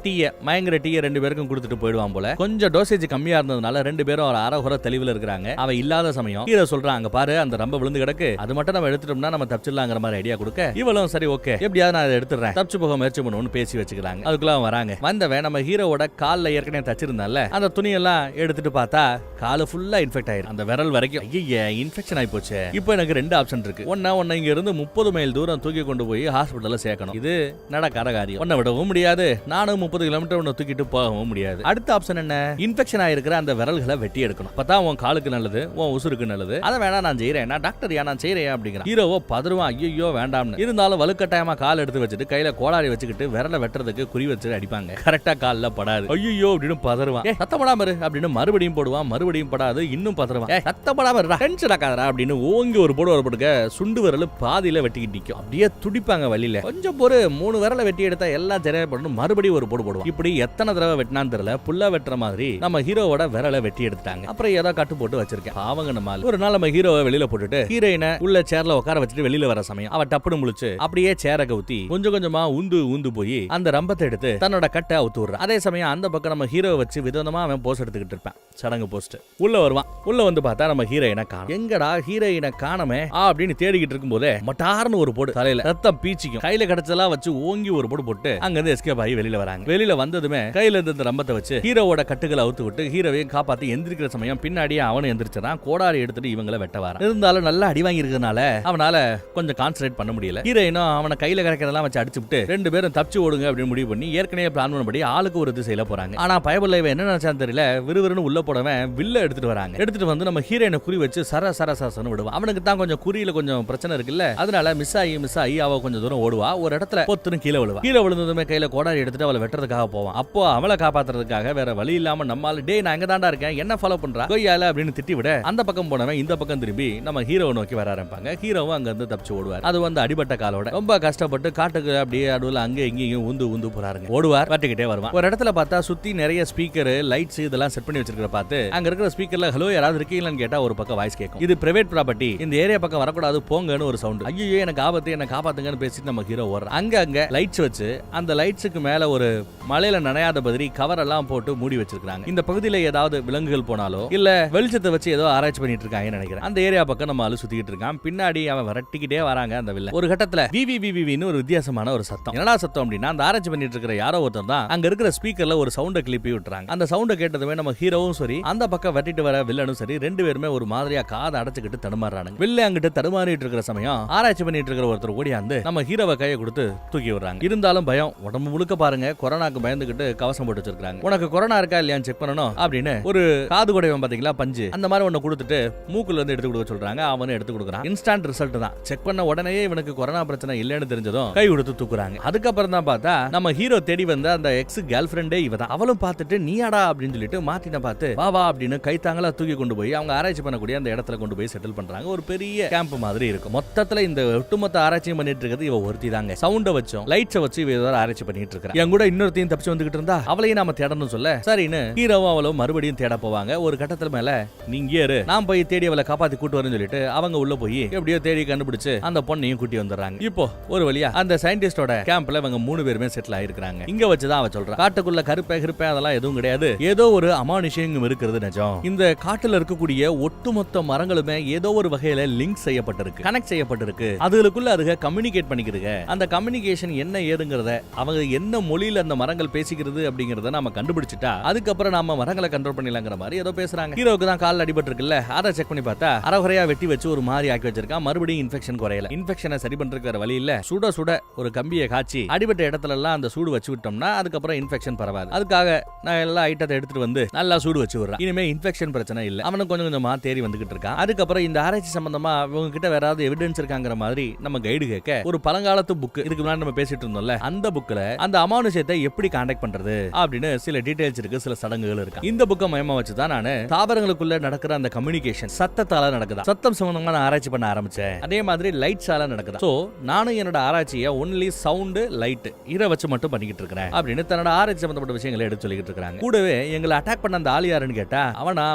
மயங்கர டீயை ரெண்டு பேருக்கும் கொடுத்துட்டு போயிடுவான் போல. கொஞ்சம் டோசேஜ் கம்மியா இருந்ததுனால ரெண்டு பேரும் ஒரு அரைகுறை தெளிவுல இருக்காங்க. அவ இல்லாத சமயம் ஹீரோ சொல்றான், அங்க பாரு அந்த ரம்ப விழுந்து கிடக்கு, அது மட்டும் நம்ம எடுத்துட்டோம்னா நம்ம தப்பிச்சிடலாங்கிற மாதிரி ஐடியா கொடுக்க இவளும் சரி ஓகே எப்படியாவது நான் எடுத்துறேன், தப்பிச்சு போக முயற்சி பண்ணுவோம்னு பேசி வச்சுக்கிறாங்க. அதுக்குள்ள வராங்க. வந்தவன் நம்ம ஹீரோவோட கால்ல ஏற்கனவே தச்சிருந்தால அந்த துணியெல்லாம் எடுத்துட்டு பார்த்தா காலு ஃபுல்லா இன்ஃபெக்ட் ஆயிருக்கு, அந்த விரல் வரைக்கும். ஐயா இன்ஃபெக்ஷன் ஆயி போச்சு. இப்போ எனக்கு ரெண்டு ஆப்ஷன் இருக்கு. ஒன்னு இங்க இருந்து 30 மைல் தூரம் தூக்கி கொண்டு போய் ஹாஸ்பிட்டல்ல சேர்க்கணும். இது நடக்காத காரியம். ஒன்ன விடவும் முடியாது, நானும் 30 கிலோமீட்டர் ஒன்னு தூக்கிட்டு போகவும் முடியாது. அடுத்த ஆப்ஷன் என்ன, இன்ஃபெக்ஷன் ஆயிருக்கிற அந்த விரல்களை வெட்டி எடுக்கணும். அப்பதான் உன் காலுக்கு நல்லது, உன் உசுருக்கு நல்லது. அதை வேணா நான் செய்யறேன், நான் டாக்டர் நான் செய்யறேன் அப்படிங்கிறான். ஹீரோவோ பதறுவான், ஐயோ வேண்டாம்னு. இருந்தாலும் வலுக்கட்டாயமா கால் எடுத்து வச்சுட்டு கையில கோடாரி வச்சுக்கிட்டு விரலை வெட்டுறதுக்கு குறி வச்சு அடிப்பாங்க. கரெக்டா கால்ல படாது. ஐயோ அப்படின்னு பதறுவான். சத்தப்படாம இரு அப்படின்னு மறுபடியும் போடுவான். மறுபடியும் படாது, இன்னும் பதறுவான். சத்தப்படாம இருடா, டென்ஷன் ஆகாதடா அப்படின்னு ஓங்கி ஒரு போடு வரப்படுக்க சுண்டு விரல் பாதியில வெட்டிக்கிட்டு நிக்கும். அப்படியே துடிப்பாங்க வழியில. கொஞ்சம் பொறு, 3 விரலை வெட்டி எடுத்தா எல்லாம் சரியா பண்ணணும், மறுபடியும் ஒரு போடு போடுவான். இப்படி எத்தனை தடவை வெட்டினான்னு தெரியல, புல்லா வெட்டுற மாதிரி நம்ம ஹீரோவோட விரலை வெட்டி எடுத்தாங்க. அப்புறம் ஏதோ கட்டு போட்டு வச்சிருக்கேன். அவங்க நம்ம ஒரு நாள் நம்ம ஹீரோவை வெளியில போட்டுட்டு ஹீரோயினை உள்ள சேர்ல உட்கார வச்சுட்டு வெளியில வர சமயம் அவ டப்புனு முழிச்சு அப்படியே சேர கவுத்தி கொஞ்சம் கொஞ்சமா ஊந்து போய் அந்த ரம்பத்தை எடுத்து தன்னோட கட்டை அவுத்து விடுறான். அதே சமயம் அந்த பக்கம் நம்ம ஹீரோவை வச்சு விதமா அவன் போஸ்ட் எடுத்துக்கிட்டு இருப்பான். சடங்கு போஸ்ட். உள்ள வருவான். உள்ள வந்து பார்த்தா நம்ம ஹீரோயினை காணோம். எங்கடா ஹீரோயினை காணமே அப்படின்னு தேடிக்கிட்டு இருக்கும் போதே மட்டார்னு ஒரு போடு, தலையில ரத்தம் பீச்சிக்கும். கையில கிடைச்சதெல்லாம் வச்சு ஓங்கி ஒரு போடு போட்டு அங்க இருந்து எஸ்கேப் ஆகி வெளியில வராங்க. வெளியில வந்ததுமே கையில இருந்து இந்த ரம்பத்தை வச்சு ஹீரோவோட கட்டுகளை அவுத்து விட்டு ஹீரோவையும் காப்பாத்தி எந்திரிக்கிற சமயம் பின்னாடியே அவனும் எந்திரிச்சான். கோடாரி எடுத்துட்டு இவங்களை வெட்ட வரான். இருந்தாலும் நல்லா அடி வாங்கி இருக்கிறதுனால அவனால கொஞ்சம் கான்சன்ட்ரேட் பண்ண முடியல. ஹீரோயினும் அவனை கையில கிடைக்கிறதெல்லாம் வச்சு அடிச்சு விட்டு ரெண்டு பேரும் தப்பிச்சு ஓடுங்க அப்படின்னு முடிவு பண்ணி ஏற்கனவே பிளான் பண்ணபடி ஆளுக்கு ஒரு திசையில போறாங்க. ஆனா பயபுள்ள என்ன நினைச்சான்னு தெரியல, விறுவிறுன்னு உள்ள போடவன் வில்ல எடுத்துட்டு வராங்க. எடுத்துட்டு வந்து நம்ம ஹீரோயினை குறி வச்சு சரசரசன்னு விடுவான். அவனுக்கு தான் கொஞ்சம் குறியில கொஞ்சம் பிரச்சனை இருக்குல்ல, அதனால மிஸ் ஆகி அவ கொஞ்சம் தூரம் ஓடுவா. ஒரு இடத்துல பொத்துன்னு கீழே விழுவா. கீழே விழுந்ததுமே கையில கோடாரி எடுத்துட்டு அவளை வெட்டுறதுக்காக போவான். அப்போ அவளை காப்பாத்துறதுக்காக வேற வழி இல்லாம நம்மால டே நான் எங்க தாண்டா இருக்கேன், என்ன ஃபாலோ பண்றா கொய்யால அப்படின்னு திட்டி விட அந்த பக்கம் போனவன் இந்த பக்கம் திரும்பி நம்ம ஹீரோவை நோக்கி வர ஆரம்பிப்பாங்க. ஹீரோவும் அங்க இருந்து தப்பிச்சு ஓடுவார். அது வந்து அடிபட்ட காலோட ரொம்ப கஷ்டப்பட்டு காட்டுக்கு அப்படியே அடுவுல அங்க இங்கேயும் ஊந்து போறாருங்க. ஓடுவார், வெட்டிக்கிட்டே வருவான். ஒரு இடத்துல பார்த்தா சுத்தி நிறைய ஸ்பீக்கர் லைட்ஸ் இதெல்லாம் செட் பண்ணி வச்சிருக்கிற பார்த்து அங்க இருக்கிற ஸ்பீக்கர்ல ஹலோ யாராவது இருக்கீங்களான்னு கேட்டா ஒரு பக்கம் வாய்ஸ் கேட்கும். இது பிரைவேட் ப்ராப்பர்ட்டி, இந்த ஏரியா பக்கம் வரக்கூடாது போங்கன்னு ஒரு சவுண்ட். ஐயோ எனக்கு ஆபத்து, என்ன காப்பாத்துங்கன்னு பேசிட்டு நம்ம ஹீரோ ஓடுறான். அங்க லைட்ஸ் வச்சு அந்த லைட்ஸுக்கு மேல ஒரு மலையில நனையாத பகுதி கவர் எல்லாம் போட்டு மூடி வச்சிருக்காங்க. இந்த பகுதியில ஏதாவது விலங்குகள் போனாலோ இல்ல வெளிச்சத்தை வச்சு ஏதோ ஆராய்ச்சி பண்ணிட்டு இருக்காங்கன்னு நினைக்கிறேன். அந்த ஏரியா பக்கம் நம்ம ஆளு சுத்திட்டு இருக்கான். பின்னாடி அவன் விரட்டிக்கிட்டே வராங்க அந்த வில்ல. ஒரு கட்டத்துல விவிவிவின்னு ஒரு வித்தியாசமான ஒரு சத்தம். என்னடா சத்தம் அப்படின்னா அந்த ஆராய்ச்சி பண்ணிட்டு இருக்கிற யாரோ ஒருத்தர் தான் அங்க இருக்கிற ஸ்பீக்கர்ல ஒரு சவுண்ட கிளிப்பி விட்டுறாங்க. அந்த சவுண்ட கேட்டதுமே நம்ம ஹீரோவும் சரி அந்த பக்கம் வெட்டிட்டு வர வில்லனும் சரி ரெண்டு பேருமே ஒரு மாதிரியா காதை அடைச்சுக்கிட்டு தடுமாறானுங்க. வில்ல அங்கிட்டு தடுமாறிட்டு இருக்கிற சமயம் ஆராய்ச்சி பண்ணிட்டு இருக்கிற ஒருத்தர் ஓடியாந்து நம்ம ஹீரோவை கையை கொடுத்து தூக்கி விடுறாங்க. இருந்தாலும் பயம், உடம்பு முழுக்க பாருங்க கொரோனாக்கு பயந்துகிட்டு கவசம் போட்டு வச்சிருக்காங்க. உனக்கு கொரோனா இருக்கா இல்லையான்னு செக் பண்ணணும் அப்படின்னு ஒரு காது குடைவன் பாத்தீங்களா பஞ்சு, அந்த மாதிரி ஒண்ணு கொடுத்துட்டு மூக்குல இருந்து எடுத்து கொடுக்க சொல்றாங்க. அவனு எடுத்து கொடுக்குறான். இன்ஸ்டன்ட் ரிசல்ட் தான். செக் பண்ண உடனே இவனுக்கு கொரோனா பிரச்சனை இல்லைன்னு தெரிஞ்சதும் கை கொடுத்து தூக்குறாங்க. அதுக்கப்புறம் தான் பார்த்தா நம்ம ஹீரோ தேடி வந்த அந்த எக்ஸ் கேர்ள் ஃப்ரெண்டே இவதான். அவளும் பார்த்துட்டு நீயாடா அப்படின்னு சொல்லிட்டு மாத்தின பார்த்து வா வா அப்படின்னு கைத்தாங்களா தூக்கி கொண்டு போய் அவங்க ஆராய்ச்சி பண்ணக்கூடிய அந்த இடத்துல கொண்டு போய் செட்டில் பண்றாங்க. ஒரு பெரிய கேம்ப் மாதிரி இருக்கும். மொத்தத்துல இந்த ஒட்டுமொத்த ஆராய்ச்சியும் பண்ணிட்டு இருக்கிறது இவ ஒருத்தி தாங்க. சவுண்ட வச்சும் லைட்ஸை வச்சு இவ ஆராய்ச்சி பண்ணிட்டு இருக்கா. என் கூட இன்னொருத்தையும் தப்பிச்சு வந்துகிட்டு இருந்தா அவளையும் நாம தேடணும் சொல்ல சரின்னு ஹீரோவும் அவளும் மறுபடியும் தேட போவாங்க. ஒரு கட்டத்துல மேல நீங்க ஏறு நான் போய் தேடி அவளை காப்பாத்தி கூட்டு வரேன்னு சொல்லிட்டு அவங்க உள்ள போய் எப்படியோ தேடி கண்டுபிடிச்சு அந்த பொண்ணையும் கூட்டி வந்துடுறாங்க. இப்போ ஒரு வழியா அந்த சயின்டிஸ்டோட கேம்ப்ல இவங்க 3 பேருமே செட்டில் ஆயிருக்காங்க. இங்க வச்சுதான் அவ சொல்றா காட்டுக்குள்ள கருப்பை அதெல்லாம் எதுவும் கிடையாது, ஏதோ ஒரு அமானுஷ்யம் இருக்கிறது நிஜம். இந்த காட்டுல இருக்கக்கூடிய ஒட்டுமொத்த மரங்களுமே ஏதோ ஒரு வகையில லிங்க் செய்யப்பட்டிருக்கு, கனெக்ட் செய்யப்பட்டிருக்கு. அதுகளுக்குள்ள அதுக கம்யூனிகேட் பண்ணிக்கிறதுங்க. அந்த கம்யூனிகேஷன் என்ன ஏதுங்கிறத அவங்க என்ன மொழியில அந்த மரங்கள் பேசிக்கிறது அப்படிங்கறத நாம கண்டுபிடிச்சிட்டா அதுக்கப்புறம் நாம மரங்களை கண்ட்ரோல் பண்ணிடலாங்கிற மாதிரி ஏதோ பேசுறாங்க. ஹீரோக்கு தான் கால் அடிபட்டு இருக்குல்ல, அதை செக் பண்ணி பார்த்தா அரைகுறையா வெட்டி வச்சு ஒரு மாதிரி ஆக்கி வச்சிருக்கான். மறுபடியும் இன்ஃபெக்ஷன் குறையல. இன்ஃபெக்ஷனை சரி பண்றதுக்கு வேற வழி இல்ல. சுட ஒரு கம்பியை காய்ச்சி அடிபட்ட இடத்துல எல்லாம் அந்த சூடு வச்சு விட்டோம்னா அதுக்கப்புறம் இன்ஃபெக்ஷன் பரவாது. அதுக்காக நான் எல்லா ஐட்டத்தை எடுத்துட்டு வந்து நல்லா சூடு வச்சு விடுறேன். இனிமே இன்ஃபெக்ஷன் பிரச்சனை இல்ல. அவனுக்கு கொஞ்சம் கொஞ்சமா தேறி வந்துகிட்டு இருக்கான். அதுக்கப்புறம் இந்த ஆராய்ச்சி சம்பந்தமா இவங்க கிட்ட வேற ஏதாவது எவிடன்ஸ் இருக்காங்கிற மாதிரி நம்ம கைடு கேட்க ஒரு பழங்காலத்து புக் இதுக்கு முன்னாடி நம்ம பேசிட்டு இருந்தோம்ல, அந்த புக்ல அந்த அமானுஷ்யத்தை எப்படி கான்டாக்ட் பண்றது அப்படின்னு சில டீடைல்ஸ் இருக்கு, சில சடங்குகள் இருக்கு. இந்த புக்கை மயமா வச்சுதான் நான் தாவரங்கள் அவங்களுக்குள்ள நடக்கிற அந்த கம்யூனிகேஷன் சத்தத்தால நடக்குதா, சத்தம் சம்பந்தமான ஆராய்ச்சி பண்ண ஆரம்பிச்சேன். அதே மாதிரி லைட்ஸால நடக்குதா. சோ நானும் என்னோட ஆராய்ச்சியை ஒன்லி சவுண்ட் லைட் இத வச்சு மட்டும் பண்ணிக்கிட்டு இருக்கேன் அப்படின்னு தன்னோட ஆராய்ச்சி சம்பந்தப்பட்ட விஷயங்களை எடுத்து சொல்லிட்டு இருக்காங்க. கூடவே எங்களை அட்டாக் பண்ண அந்த ஆள் யாருன்னு கேட்டா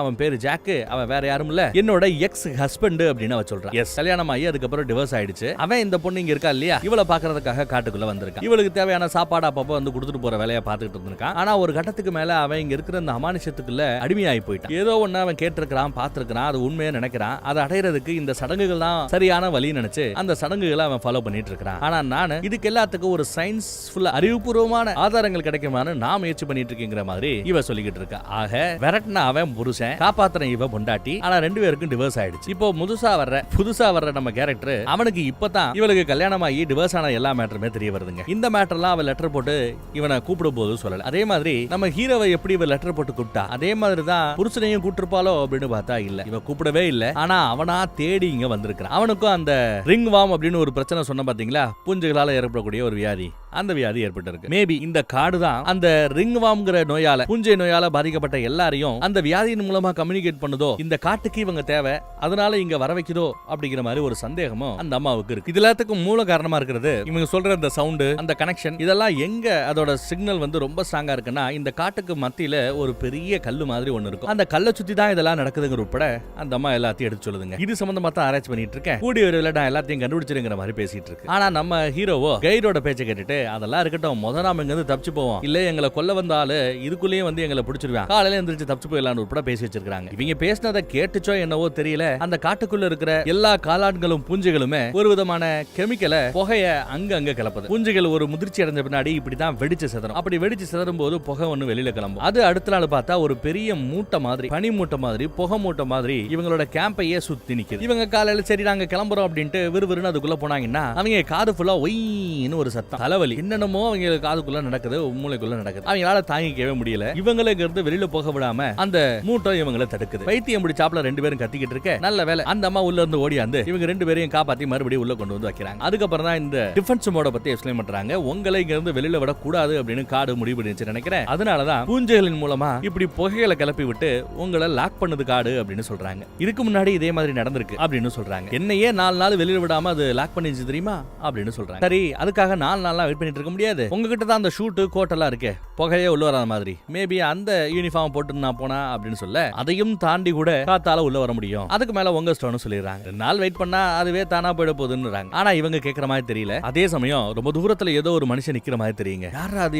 அவன் பேரு ஜாக்கு, அவன் வேற யாரும் இல்ல என்னோட எக்ஸ் ஹஸ்பண்ட் அப்படின்னு அவ சொல்றான். எஸ், கல்யாணம் ஆகி அதுக்கப்புறம் டிவோர்ஸ் ஆயிடுச்சு. அவன் இந்த பொண்ணு இங்க இருக்கா இல்லையா, இவளை பாக்குறதுக்காக காட்டுக்குள்ள வந்திருக்கான். இவளுக்கு தேவையான சாப்பாடு அப்பப்போ வந்து கொடுத்துட்டு போற வேலையை பார்த்துட்டு இருந்திருக்கான். ஆனா ஒரு கட்டத்துக்கு மேல அவன் இங்க இருக்கிற அந்த அமானுஷத்துக்குள்ள அடிமையாகி போயிட்டான். ஏதோ ஒண்ணு அவன் கேட்டிருக்கான், பார்த்திருக்கான், அது உண்மையா நினைக்கிறான். அதை அடையிறதுக்கு இந்த சடங்குகள் தான் சரியான வழி நினைச்சு அந்த சடங்குகளை அவன் ஃபாலோ பண்ணிட்டு இருக்கான். ஆனா நான் இதுக்கு எல்லாத்துக்கும் ஒரு சயின்ஸ் ஃபுல் அறிவுபூர்வமான ஆதாரங்கள் கிடைக்குமான்னு நான் முயற்சி பண்ணிட்டு இருக்கேங்கிற மாதிரி இவ சொல்லிக்கிட்டு இருக்கா. ஆக விரட்டின அவன் புருஷன், காப்பாத்துற இவ பொண்டாட்டி. ஆனா ரெண்டு பேருக்கும் டிவோர்ஸ் ஆயிடுச்சு. இப்போ புதுசா வர்ற நம்ம கேரக்டர் அவனுக்கு இப்பதான் இவளுக்கு கல்யாணம் ஆகி டிவோர்ஸ் ஆன எல்லா மேட்டருமே தெரிய வருதுங்க. இந்த மேட்டர்லாம் அவன் லெட்டர் போட்டு இவனை கூப்பிடும் போது சொல்லல. அதே மாதிரி நம்ம ஹீரோவை எப்படி இவ லெட்டர் போட்டு கூப்பிட்டா அதே மாதிரி தான் புருஷனையும் கூப்பிட்டுருப்பாளோ அப்படின்னு பார்த்தா இல்ல, இவ கூப்பிடவே இல்ல. ஆனா அவனா தேடி இங்க வந்திருக்கான். அவனுக்கும் அந்த ரிங் வார்ம் அப்படின்னு ஒரு பிரச்சனை சொன்ன பாத்தீங்களா, பூஞ்சைகளால ஏற்படக்கூடிய ஒரு வியாதி, அந்த வியாதி ஏற்பட்டு இருக்கு. மேபி இந்த காடு தான் அந்த ரிங் வார்ம்ங்கிற நோயால, பூஞ்சை நோயால பாதிக்கப்பட்ட எல்லாரையும் அந்த வியாதியின் மூலமா கம்யூனிகேட் பண்ணுதோ, இந்த காட்டுக்கு இவங்க தேவை, அதனால இங்க வர வைக்குதோ அப்படிங்கிற மாதிரி ஒரு சந்தேகமும் அந்த அம்மாவுக்கு இருக்கு. இது எல்லாத்துக்கும் மூல காரணமா இருக்கிறது இவங்க சொல்ற அந்த சவுண்ட், அந்த கனெக்ஷன், இதெல்லாம் எங்க அதோட சிக்னல் வந்து ரொம்ப ஸ்ட்ராங்கா இருக்குன்னா இந்த காட்டுக்கு மத்தியில ஒரு பெரிய கல்லு மாதிரி ஒண்ணு இருக்கும். அந்த கல்லை சுத்தி தான் இதெல்லாம் நடக்குதுங்கிற உட்பட அந்த அம்மா எல்லாத்தையும் எடுத்து சொல்லுதுங்க. இது சம்பந்தமா தான் ஆராய்ச்சி பண்ணிட்டு இருக்கேன், கூடிய விரைவில் நான் எல்லாத்தையும் கண்டுபிடிச்சிருங்கிற மாதிரி பேசிட்டு இருக்கு. ஆனா நம்ம ஹீரோவோ கைடோட பேச்சை கேட்டுட்டு அதெல்லாம் இருக்கட்டும், முதல் நாம இங்க இருந்து தப்பிச்சு போவோம், இல்ல எங்களை கொல்ல வந்தாலு இதுக்குள்ளேயே வந்து எங்களை பிடிச்சிருவாங்க, காலையில எந்திரிச்சு தப்பிச்சு போயிடலான்னு உட்பட பேசி வச்சிருக்காங்க. இவங்க பேசினதை கேட்டுச்சோ என்னவோ தெரியல, அந்த காட்டுக்குள்ள இருக்கிற எல்லா காளான்களும் பூஞ்சைகளுமே ஒரு விதமான கெமிக்கலை, புகைய அங்க கிளப்புது. பூஞ்சைகள் ஒரு முதிர்ச்சி அடைஞ்ச பின்னாடி இப்படிதான் வெடிச்சு சிதறும். அப்படி வெடிச்சு சிதறும் போது புகை ஒண்ணு வெளியில கிளம்பும். அது அடுத்த நாள் பார்த்தா ஒரு பெரிய மூட்டை மாதிரி, பனி மூட்டை மாதிரி, புகை மூட்டை மாதிரி இவங்களோட கேம்பையே சுத்தி நிக்குது. இவங்க காலையில சரி நாங்க கிளம்புறோம் அப்படின்ட்டு விறுவிறுன்னு அதுக்குள்ள போனாங்கன்னா அவங்க காது ஃபுல்லா ஒய்ன்னு ஒரு சத்தம், தலைவலி, என்னென்னமோ அவங்க காதுக்குள்ள நடக்குது, மூளைக்குள்ள நடக்குது. அவங்களால தாங்கிக்கவே முடியல. இவங்களுக்கு இருந்து வெளியில போக விடாம அந்த மூட்டை இவங்களை தடுக்குது. பைத்தியம் பிடிச்சாப்ல ரெண்டு பேரும் கத்திக்கிட்டு இருக்க, நல்ல வேலை அந்த அம்மா உள்ள இருந்து ஓடியாந்து இவங்க ரெண்டு பேரையும் காப்பாத்தி மறுபடியும் உள்ள கொண்டு வந்து வைக்கிறாங்க. அதுக்கப்புறம் தான் இந்த டிஃபென்ஸ் மோட பத்தி எக்ஸ்பிளைன் பண்றாங்க. உங்களை இங்க இருந்து வெளியில விட கூடாது அப்படின்னு காடு முடிவு பண்ணிச்சு நினைக்கிறேன். அதனாலதான் பூஞ்சைகளின் மூலமா இப்படி புகைகளை கிளப்பி விட்டு உங்களை லாக் பண்ணது காடு அப்படின்னு சொல்றாங்க. இதுக்கு முன்னாடி இதே மாதிரி நடந்திருக்கு அப்படின்னு சொல்றாங்க. என்னையே 4 நாள் வெளியில விடாம அது லாக் பண்ணிச்சு தெரியுமா அப்படின்னு சொல்றாங்க. சரி, அதுக்காக 4 நாளா வெயிட் பண்ணிட்டு இருக்க முடியாது, உங்ககிட்ட தான் அந்த ஷூட் கோட் எல்லாம் இருக்கு, புகையே உள்ள வராத மாதிரி, மேபி அந்த யூனிஃபார்ம் போட்டு நான் போனா அப்படின்னு சொல்ல, அதையும் தாண்டி கூட காத்தால உள்ள வர முடியும், அதுக்கு மேல உங்க ஸ்டோன் சொல்லிடுறாங்க. 2 நாள் வெயிட் பண்ணா அதுவே தானா போயிட போகுதுன்னு. ஆனா இவங்க கேட்கற மாதிரி தெரியல. அதே சமயம் ரொம்ப தூரத்துல ஏதோ ஒரு மனுஷன் நிக்கிற மாதிரி தெரியுங்க.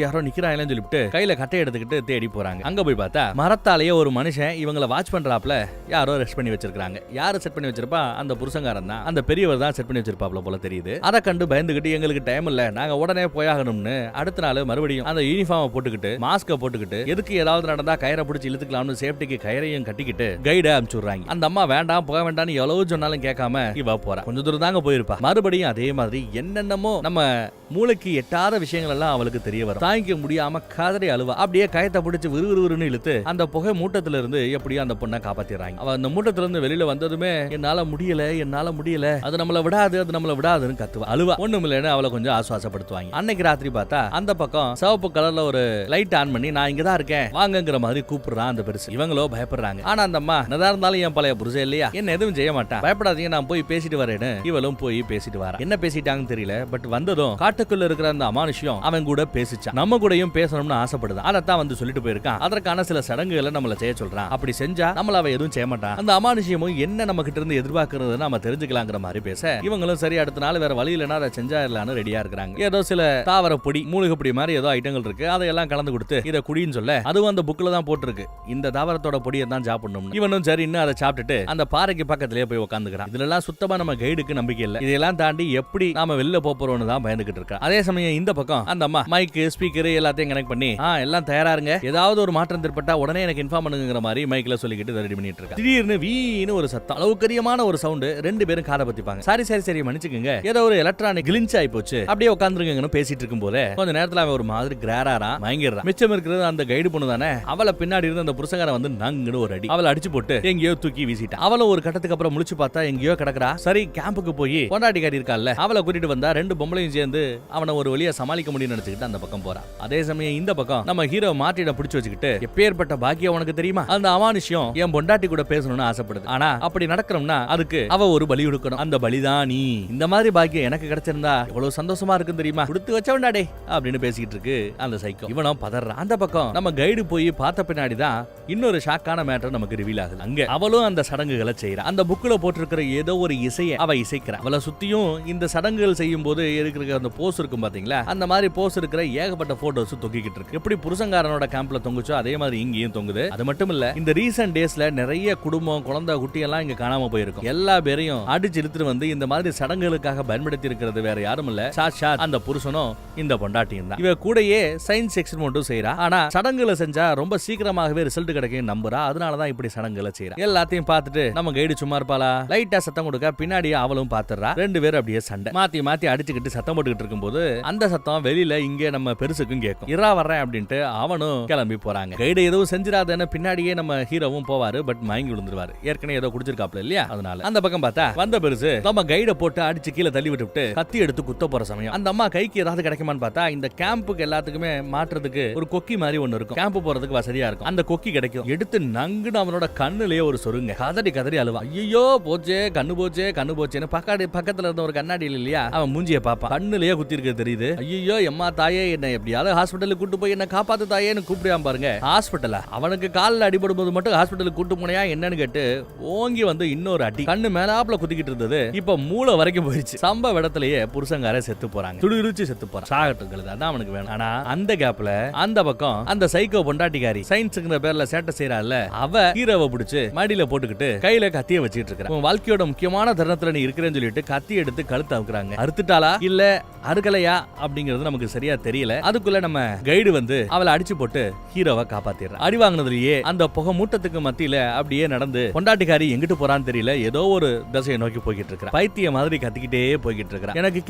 யாரோ நிக்கிறாங்கன்னு சொல்லிட்டு கையில கட்டை எடுத்துக்கிட்டு தேடி போறாங்க. அங்க போய் பார்த்தா மரத்தாலேயே ஒரு மனுஷன் இவங்களை வாட்ச் பண்றாப்ல யாரோ ரெஸ்ட் பண்ணி வச்சிருக்காங்க. யாரு செட் பண்ணி வச்சிருப்பா, அந்த புருஷங்காரன் தான், அந்த பெரியவர் தான் செட் பண்ணி வச்சிருப்பாப்ல போல தெரியுது. அதை கண்டு பயந்துகிட்டு எங்களுக்கு டைம் இல்ல, நாங்க உடனே போயாகணும்னு அடுத்த நாள் மறுபடியும் அந்த யூனிஃபார்ம் போட்டுக்கிட்டு மாஸ்க போட்டுக்கிட்டு எதுக்கு ஏதாவது நடந்தா கயிறை பிடிச்சி இழுத்துக்கலாம்னு சேஃப்டிக்கு கயிறையும் கட்டிக்கிட்டு கைட அனுப்பிச்சுடுறாங்க. அந்த அம்மா வேண்டாம் போக வேண்டாம்னு எவ்வளவு சொன்னாலும் கேட்காம இவ போறா. கொஞ்சம் தூரம் தாங்க போயிருப்பா. மறுபடியும் அதே மாதிரி என்னென்னமோ நம்ம மூளைக்கு எட்டாத விஷயங்கள் எல்லாம் அவளுக்கு தெரிய வரும். தாங்கிக்க முடியாம கதறி அழுவா. அப்படியே கயத்தை பிடிச்சு விறுவிறுன்னு இழுத்து அந்த புகை மூட்டத்துல இருந்து எப்படியோ அந்த பொண்ணை காப்பாத்திடுறாங்க. அவ அந்த மூட்டத்துல இருந்து வெளியில வந்ததுமே என்னால முடியல, அது நம்மள விடாதுன்னு கத்துவா, அழுவா. ஒண்ணும் இல்லைன்னு அவளை கொஞ்சம் ஆசுவாசப்படுத்துவாங்க. அன்னைக்கு ராத்திரி பார்த்தா அந்த பக்கம் சிவப்பு கலர்ல ஒரு லைட் ஆன் பண்ணி நான் இங்கதான் இருக்கேன் வாங்கங்கிற மாதிரி கூப்பிடுறான் அந்த பெருசு. இவங்களோ பயப்படுறாங்க. ஆனா அந்த அம்மா என்னதான் இருந்தாலும் என் பழைய புருஷன் இல்லையா, என்ன எதுவும் செய்ய மாட்டான், பயப்படாதீங்க நான் போய் பேசிட்டு வரேன்னு இவளும் போய் பேசிட்டு வரா. என்ன பேசிட்டாங்கன்னு தெரியல, பட் வந்ததும் காட்டுக்குள்ள இருக்கிற அந்த அமானுஷ்யம் அவன் கூட பேசிச்சான். நம்ம கூடயும் பேசணும்னு ஆசைப்படுதான். அதைத்தான் வந்து சொல்லிட்டு போயிருக்கான். அதற்கான சில சடங்குகளை நம்மள செய்ய சொல்றான். அப்படி செஞ்சா நம்மள அவ எதுவும் செய்ய மாட்டான். அந்த அமானுஷ்யமும் என்ன நம்ம கிட்ட இருந்து எதிர்பார்க்கறது நம்ம தெரிஞ்சுக்கலாங்கிற மாதிரி பேச இவங்களும் சரி அடுத்த நாள் வேற வழி இல்லைன்னா அதை செஞ்சாயிரலான்னு ரெடியா இருக்கிறாங்க. ஏதோ சில தாவர பொடி, மூலிகை பொடி மாதிரி ஏதோ ஐட்டங்கள் இருக்கு, அதையெல்லாம் கலந்து கொடுத்து இதை குடின்னு சொல்ல, அதுவும் அந்த புக்ல தான் போட்டிருக்கு இந்த தாவரத்தோட பொடியை தான் சாப்பிடணும். இவனும் சரி இன்னும் அதை சாப்பிட்டுட்டு அந்த பாறைக்கு பக்கத்திலேயே போய் உட்காந்துக்கிறான். இதெல்லாம் சுத்தமா நம்ம கைடுக்கு நம்பிக்கை இல்லை. இதெல்லாம் தாண்டி எப்படி நாம வெளில போறோம்னு தான் பயந்துகிட்டு இருக்கா. அதே சமயம் இந்த பக்கம் அந்த அம்மா மைக்கு ஸ்பீக்கர் எல்லாத்தையும் கனெக்ட் பண்ணி எல்லாம் தயாரா இருங்க, ஏதாவது ஒரு மாற்றம் ஏற்பட்டா உடனே எனக்கு இன்ஃபார்ம் பண்ணுங்கிற மாதிரி மைக்ல சொல்லிக்கிட்டு ரெடி பண்ணிட்டு இருக்கா. திடீர்னு வீன்னு ஒரு சத்தம், அளவுக்கரியமான ஒரு சவுண்ட். ரெண்டு பேரும் காதை பத்திப்பாங்க. சரி மன்னிச்சுக்கங்க, ஏதோ ஒரு எலக்ட்ரானிக் கிளின்ச் ஆயி போச்சு, அப்படியே உட்காந்துருங்கன்னு பேசிட்டு இருக்கும் போதே கொஞ்ச நேரத்துல அவன் ஒரு மாதிரி கிராரா மயங்கிடுறான். மிச்சம் இருக்கிறது அந்த கைடு பொண்ணு தானே, அவளை பின்னாடி இருந்து அந்த புருஷங்காரன் வந்து நங்குன்னு ஒரு அடி அவளை அடிச்சு போட்டு எங்கேயோ தூக்கி வீசிட்டான். அவளும் ஒரு கட்டத்துக்கு அப்புறம் முழிச்சு பார்த்தா எங்கேயோ கிடக்குறா. சரி கேம்புக்கு போய் பொண்டாட்டிக்காரி இருக்கால அவளை கூட்டிட்டு வந்தா ரெண்டு பொம்பளையும் சேர்ந்து அவனை ஒரு வழியா சமாளிக்க முடியும்னு நினைச்சுக்கிட்டு அந்த பக்கம் போறான். அதே சமயம் இந்த பக்கம் நம்ம ஹீரோ மாட்டிட பிடிச்சு வச்சுக்கிட்டு எப்பேற்பட்ட பாக்கியம் உனக்கு தெரியுமா, அந்த அமானுஷ்யம் என் பொண்டாட்டி கூட பேசணும்னு ஆசைப்படுது, ஆனா அப்படி நடக்கணும்னா அதுக்கு அவ ஒரு பலி கொடுக்கணும், அந்த பலிதான் நீ. இந்த மாதிரி பாக்கியம் எனக்கு கிடைச்சிருந்தா எவ்வளவு சந்தோஷமா இருக்கும் தெரியுமா, கொடுத்து வச்சவன்டாடே அப்படின்னு பேசிக்கிட்டு இருக்கு அந்த சைக்கோ. இவனும் பதறான். அந்த பக்கம் நம்ம கைடு போய் பார்த்த பின்னாடிதான் இன்னொரு ஷாக்கான மேட்டர் நமக்கு ரிவீல் ஆகுது. அங்க அவளும் அந்த சடங்குகளை செய்யறா. அந்த புக்ல போட்டிருக்கிற ஏதோ ஒரு இசையை அவ இசைக்கிறா. அவளை சுத்தியும் இந்த சடங்குகள் செய்யும் போது இருக்கிற அந்த போஸ் இருக்கும் பாத்தீங்களா, அந்த மாதிரி போஸ் இருக்கிற ஏகப்பட்ட போட்டோஸ் தொங்கிக்கிட்டு இருக்கு. எப்படி புருஷங்காரனோட கேம்ப்ல தொங்குச்சோ அதே மாதிரி இங்கேயும் தொங்குது. அது மட்டும் இல்ல, இந்த ரீசன்ட் டேஸ்ல நிறைய குடும்பம் குழந்தை குட்டி எல்லாம் இங்க காணாம போயிருக்கும். எல்லா பேரையும் அடிச்சு இழுத்துட்டு வந்து இந்த மாதிரி சடங்குகளுக்காக பயன்படுத்தி இருக்கிறது வேற யாரும் இல்ல, சாட்சாத் அந்த புருஷனும் இந்த பொண்டாட்டியும் தான். இவ கூடயே சயின்ஸ் எக்ஸ்பெரிமெண்ட்டும் செய்யறா. ஆனா சடங்குகளை செஞ்சா ரொம்ப சீக்கிரமாகவே ரிசல்ட் கிடைக்கும் நம்புறா. அதனாலதான் இப்படி சடங்குகளை செய்யறா. எல்லாத்தையும் பார்த்துட்டு நம்ம கைடு சும்மா இருப்பாளா, லைட்டா சத்தம் கொடுக்க பின்னாடி அவளும் பாத்துறா. ரெண்டு பேரும் அப்படியே சண்டை மாத்தி மாத்தி அடிச்சுக்கிட்டு சத்தம் போட்டுக்கிட்டு இருக்கும்போது அந்த சத்தம் வெளியில இங்க நம்ம பெருசுக்கும் கேட்கும். இரா வர்றேன் அப்படின்ட்டு அவனும் கிளம்பி போறாங்க. கைடு எதுவும் செஞ்சிடாதன்னு பின்னாடியே நம்ம ஹீரோவும் போவாரு. பட் மயங்கி விழுந்துருவாரு, ஏற்கனவே ஏதோ குடிச்சிருக்காப்ல இல்லையா. அதனால அந்த பக்கம் பார்த்தா வந்த பெருசு நம்ம கைட போட்டு அடிச்சு கீழே தள்ளி விட்டு கத்தி எடுத்து குத்த போற சமயம் அந்த அம்மா கைக்கு ஏதாவது கிடைக்குமான்னு பார்த்தா இந்த கேம்புக்கு எல்லாத்துக்குமே மாற்றுறதுக்கு ஒரு கொக்கி மாதிரி ஒண்ணு இருக்கும், கேம்ப் போறதுக்கு வசதியா இருக்கும். அந்த கொக்கி கிடைக்கும். எடுத்து நங்குன்னு அவனோட கண்ணுலயே ஒரு சொருங்க. கதறி கதறி அழுவா. ஐயோ போச்சே கண்ணு போச்சே கண்ணு போச்சேன்னு பக்கத்துல இருந்த ஒரு கண்ணாடி இல்லையா, அவன் மூஞ்சிய பாப்பான். கண்ணுலயே குத்தி இருக்கு தெரியுது. ஐயோ எம்மா தாயே, என்ன எப்படியாவது ஹாஸ்பிட்டலுக்கு கூட்டு போய் என்ன காப்பாத்து தாயேன்னு கூப்பிடுவான் பாருங்க. ஹாஸ்பிட்டலா அவனுக்கு காலில் அடிபடும் போது மட்டும் ஹாஸ்பிட்டலுக்கு கூட்டு போனையா என்னன்னு கேட்டு ஓங்கி வந்து இன்னொரு அடி கண்ணு மேலாப்ல குத்திக்கிட்டு இருந்தது. இப்ப மூளை வரைக்கும் போயிடுச்சு. சம்பவ இடத்துலயே புருஷங்கார செத்து போறாங்க. துடிருச்சு செத்து போறான். சாகட்டுங்கிறது அதான் அவனுக்கு வேணும். ஆனா அந்த கேப்ல அந்த பக்கம் அந்த சைக்கோ பொண்டாட்டிக்காரி சயின்ஸ்ங்கிற பேர்ல சேட்டை செய்யறாள். அவ ஹீரோவை பிடிச்சு மடியில போட்டுக்கிட்டு கையில கத்திய வச்சுட்டு இருக்கா. உன் வாழ்க்கையோட முக்கியமான தருணத்துல நீ இருக்கிறேன்னு சொல்லிட்டு கத்தி எடுத்து கழுத்து அவுக்குறாங்க. அறுத்துட்டாளா இல்ல அறுக்கலையா அப்படிங்கிறது நமக்கு சரியா தெரியல. அதுக்குள்ள நம்ம கைடு வந்து அவளை அடிச்சு போட்டு ஹீரோவை காப்பாத்திடுறான். அடி வாங்கினதுலயே அந்த புகை மூட்டத்துக்கு மத்தியில அப்படியே நடந்து பொண்டாட்டிக்காரி எங்கிட்டு போறான்னு தெரியல, ஏதோ ஒரு திசையை நோக்கி போய்கிட்டு இருக்கா. பைத்திய மாதிரி கத்திக்கிட்டே போய்கிட்டு இருக்கா. எனக்கு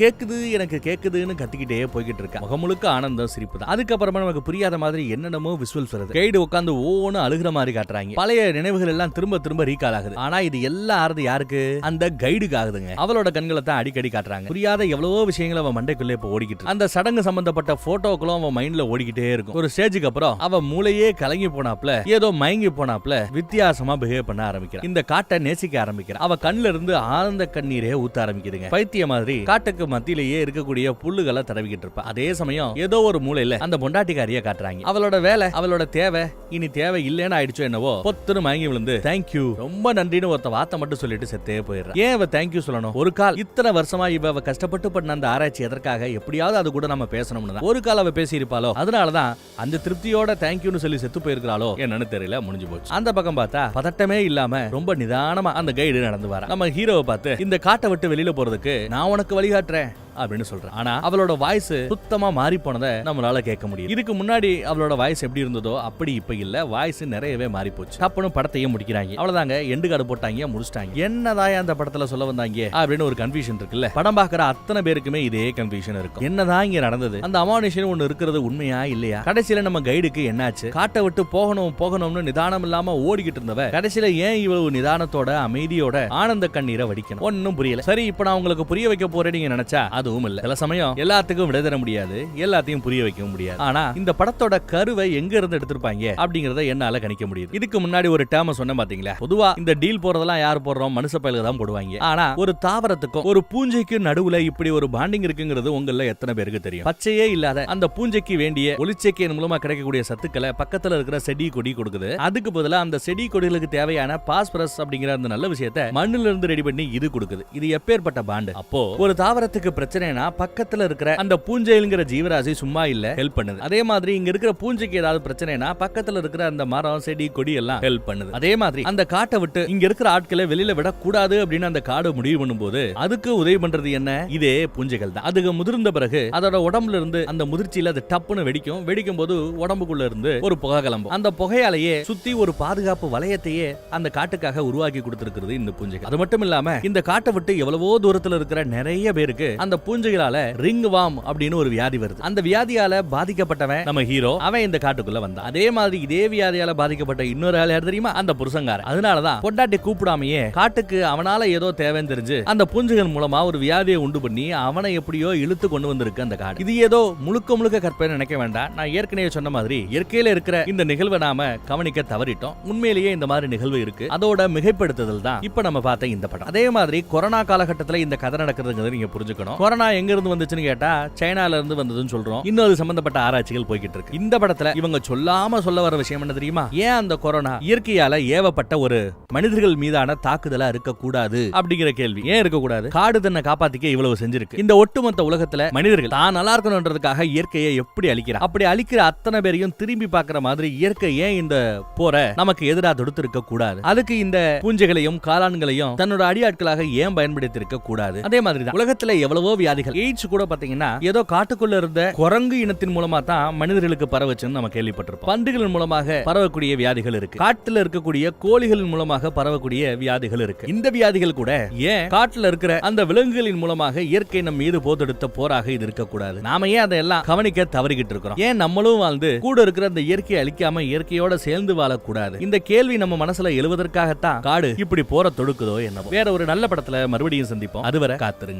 கேக்குதுன்னு கத்திக்கிட்டே போய்கிட்டு இருக்கா. முகமுழுக்க ஆனந்தம் சிரிப்பு தான். அதுக்கப்புறமா நமக்கு புரியாத மாதிரி என்னென்னமோ விசுவல்ஸ் வருது. கைடு உட்காந்து ஓன்னு அழுகிற மாதிரி காட்டுறாங்க. பழைய நினைவுகள் எல்லாம் திரும்ப திரும்ப ரீகால் ஆகுது. ஆனா இது எல்லாம் ஆறுது யாருக்கு, அந்த கைடுக்கு ஆகுதுங்க. அவளோட கண்களை தான் அடிக்கடி காட்டுறாங்க. புரியாத எவ்வளவோ விஷயங்கள் அவன் மண்டைக்குள்ளே இப்ப ஓடிக்கிட்டு. அந்த சடங்கு சம்பந்தப்பட்ட போட்டோக்களும் அவன் மைண்ட்ல ஓடிக்கிட்டே இருக்கும். ஒரு ஸ்டேஜுக்கு அப்புறம் அவ மூளையே கலங்கி போனாப்ல, ஏதோ மயங்கி போனாப்ல வித்தியாசமா பிஹேவ் பண்ண ஆரம்பிக்கிறான். இந்த காட்டை நேசிக்க ஆரம்பிக்கிறான். அவ கண்ணுல இருந்து ஆனந்த கண்ணீரே ஊத்த ஆரம்பிக்குதுங்க. பைத்திய மாதிரி காட்டுக்கு மத்தியிலேயே இருக்கக்கூடிய புல்லுகளை தடவிக்கிட்டு இருப்பா. அதே சமயம் ஏதோ ஒரு மூலையில அந்த பொண்டாட்டிக்காரிய காட்டுறாங்க. அவளோட வேலை அவளோட தேவை இனி தேவை இல்லைன்னு ஆயிடுச்சோ என்னவோ பொத்துன்னு மயங்கி விழுந்து தேங்க்யூ ரொம்ப நன்றின்னு ஒருத்த வார்த்தை மட்டும் சொல்லிட்டு செத்தே போயிடுறான். ஏன் இவ தேங்க்யூ சொல்லணும்? ஒரு கால் இத்தனை வருஷமா இவ கஷ்டப்பட்டு பண்ண அந்த ஆராய்ச்சி எதற்காக, எப்படியாவது அது கூட நம்ம பேசணும்னு தான் ஒரு கால் அவ பேசி இருப்பாளோ, அதனாலதான் அந்த திருப்தியோட தேங்க்யூன்னு சொல்லி செத்து போயிருக்காளோ என்னன்னு தெரியல. முடிஞ்சு போச்சு. அந்த பக்கம் பார்த்தா பதட்டமே இல்லாம ரொம்ப நிதானமா அந்த கைடு நடந்து வர. நம்ம ஹீரோவை பார்த்து இந்த காட்டை விட்டு வெளியில போறதுக்கு நான் உனக்கு வழிகாட்டுறேன் அப்படின்னு சொல்றேன். ஆனா அவளோட வாய்ஸ் சுத்தமா மாறி போனதை நம்மளால கேட்க முடியும். இதுக்கு முன்னாடி அவளோட வாய்ஸ் எப்படி இருந்ததோ அப்படி இப்ப இல்ல, வாய்ஸ் நிறையவே மாறி போச்சு. தப்புன்னு படத்தையும் முடிக்கிறாங்க. அவ்வளவுதாங்க, எண்டு கார்டு போட்டாங்க, முடிச்சிட்டாங்க. என்னதான் அந்த படத்துல சொல்ல வந்தாங்க அப்படின்னு ஒரு கன்ஃபியூஷன் இருக்குல்ல. படம் பாக்குற அத்தனை பேருக்குமே இதே கன்ஃபியூஷன் இருக்கும். என்னதான் இங்க நடந்தது, அந்த அமானுஷன் ஒண்ணு இருக்கிறது உண்மையா இல்லையா, கடைசியில நம்ம கைடுக்கு என்னாச்சு, காட்டை விட்டு போகணும்னு நிதானம் இல்லாம ஓடிக்கிட்டு இருந்தவ கடைசியில ஏன் இவ்வளவு நிதானத்தோட அமைதியோட ஆனந்த கண்ணீரை வடிக்கணும், ஒன்னும் புரியல. சரி, இப்ப நான் உங்களுக்கு புரிய வைக்க போறேன் நீங்க நினைச்சா அதுவும் இல்ல. சில சமயம் எல்லாத்துக்கும் விட தர முடியாது, எல்லாத்தையும் புரிய வைக்க முடியாது. ஆனா இந்த படத்தோட கருவை எங்க இருந்து எடுத்திருப்பாங்க அப்படிங்கறத என்னால கணிக்க முடியுது. இதுக்கு முன்னாடி ஒரு டேர்ம் சொன்ன பாத்தீங்களா, பொதுவா இந்த டீல் போறதெல்லாம் யார் போடுறோம், மனுஷ பயலுக தான் போடுவாங்க. ஆனா ஒரு தாவரத்துக்கும் ஒரு பூஞ்சைக்கும் நடுவுல இப்படி ஒரு பாண்டிங் இருக்குங்கிறது உங்கள எத்தனை பேருக்கு தெரியும்? பச்சையே இல்லாத அந்த பூஞ்சைக்கு வேண்டிய ஒளிச்சேர்க்கையின் மூலமா கிடைக்கக்கூடிய சத்துக்களை பக்கத்துல இருக்கிற செடி கொடி கொடுக்குது. அதுக்கு பதிலா அந்த செடி கொடிகளுக்கு தேவையான பாஸ்பரஸ் அப்படிங்கிற அந்த நல்ல விஷயத்தை மண்ணுல இருந்து ரெடி பண்ணி இது கொடுக்குது. இது எப்பேற்பட்ட பாண்டு. அப்போ ஒரு தாவரத்துக்கு பிரச்சனைனா பக்கத்துல இருக்கிற அந்த பூஞ்சைங்கிற ஜீவராசி சும்மா இல்ல, ஹெல்ப் பண்ணுது. அதே மாதிரி இங்க இருக்கிற பூஞ்சைக்கு ஏதாவது பிரச்சனைனா பக்கத்துல பக்கத்துல இருக்கிற அந்த மரம் செடி கொடி எல்லாம் ஹெல்ப் பண்ணுது. அதே மாதிரி அந்த காட்டை விட்டு இங்க இருக்கிற ஆட்களை வெளியில விட கூடாது அப்படின்னு அந்த காடு முடிவு பண்ணும்போது அதுக்கு உதவி பண்றது என்ன? இதே பூஞ்சைகள் தான். அதுக்கு முதிர்ந்த பிறகு அதோட உடம்புல இருந்து அந்த முதிர்ச்சியில அது டப்புன்னு வெடிக்கும் போது உடம்புக்குள்ள இருந்து ஒரு புகை கிளம்பும். அந்த புகையாலேயே சுத்தி ஒரு பாதுகாப்பு வளையத்தையே அந்த காட்டுக்காக உருவாக்கி கொடுத்திருக்கிறது இந்த பூஞ்சைகள். அது மட்டும் இல்லாம இந்த காட்டை விட்டு எவ்வளவோ தூரத்துல இருக்கிற நிறைய பேருக்கு அந்த பூஞ்சைகளால ரிங் வார்ம் அப்படின்னு ஒரு வியாதி வருது. அந்த வியாதியால பாதிக்கப்பட்டவன் நம்ம ஹீரோ. அவன் இந்த காட்டுக்குள்ள வந்தான். அதே மாதிரி இதே வியாதியால பாதிக்கப்பட்ட இன்னொரு ஆள் யார் தெரியுமா? அந்த புருஷங்காரன். அதனாலதான் பொண்டாட்டி கூப்பிடாமையே காட்டுக்கு அவனால ஏதோ தேவைன்னு தெரிஞ்சு அந்த பூஞ்சைகள் மூலமா ஒரு வியாதியை உண்டு பண்ணி அவனை எப்படியோ இழுத்து கொண்டு வந்திருக்கு அந்த காடு. இது ஏதோ முழுக்க கற்பனை நினைக்க வேண்டாம். நான் ஏற்கனவே சொன்ன மாதிரி இயற்கையில இருக்கிற இந்த நிகழ்வை நாம கவனிக்க தவறிட்டோம். உண்மையிலேயே இந்த மாதிரி நிகழ்வு இருக்கு. அதோட மிகைப்படுத்துதல் தான் இப்ப நம்ம பார்த்த இந்த படம். அதே மாதிரி கொரோனா காலகட்டத்தில் இந்த கதை நடக்கிறதுங்கிறத நீங்க புரிஞ்சுக்கணும். கொரோனா எங்க இருந்து வந்துச்சுன்னு கேட்டா சைனால இருந்து வந்ததுன்னு சொல்றோம். இன்னொரு சம்பந்தப்பட்ட ஆராய்ச்சிகள் போய்கிட்டு இருக்கு. இந்த படத்துல இவங்க சொல்லாம சொல்ல வர விஷயம் என்ன தெரியுமா? ஏன் அந்த கொரோனா இயற்கையால ஏவப்பட்ட ஒரு மனிதர்கள் மீதான தாக்குதலா இருக்க கூடாது அப்படிங்கிற கேள்வி. ஏன் இருக்க கூடாது? காடு தன்னை காப்பாத்திக்க இவ்வளவு செஞ்சிருக்கு. இந்த ஒட்டுமொத்த உலகத்துல மனிதர்கள் தான் நல்லா இருக்கணும்ன்றதுக்காக இயற்கையை எப்படி அழிக்கிற, அப்படி அழிக்கிற அத்தனை பேரையும் திரும்பி பார்க்கிற மாதிரி இயற்கை ஏன் இந்த போற நமக்கு எதிராக தொடுத்து இருக்க கூடாது? அதுக்கு இந்த பூஞ்சைகளையும் காளான்களையும் தன்னோட அடியாட்களாக ஏன் பயன்படுத்தி இருக்க கூடாது? அதே மாதிரி தான் உலகத்துல எவ்வளவோ வியாதிகள், எய்ட்ஸ் கூட பாத்தீங்கன்னா ஏதோ காட்டுக்குள்ள இருந்த குரங்கு இனத்தின் மூலமா தான் மனிதர்களுக்கு பரவச்சுன்னு நம்ம கேள்விப்பட்டிருப்போம். பன்றிகளின் மூலமாக பரவக்கூடிய வியாதிகள் இருக்கு. காட்டுல இருக்கக்கூடிய கோழிகளின் மூலமாக பரவக்கூடிய வியாதிகள் இருக்கு. இந்த வியாதிகள் கூட ஏன் காட்டுல இருக்கிற அந்த விலங்குகளின் மூலமாக இயற்கை நம் மீது போதெடுத்த போராக இது இருக்க கூடாது? நாம ஏன் அதையெல்லாம் கவனிக்க தவறிக்கிட்டு இருக்கிறோம்? ஏன் நம்மளும் வாழ்ந்து கூட இருக்கிற அந்த இயற்கையை அழிக்காம இயற்கையோட சேர்ந்து வாழக்கூடாது? இந்த கேள்வி நம்ம மனசுல எழுவதற்காகத்தான் காடு இப்படி போற தொடுக்குதோ என்னவோ. வேற ஒரு நல்ல படத்துல மறுபடியும் சந்திப்போம். அதுவரை காத்திருங்க.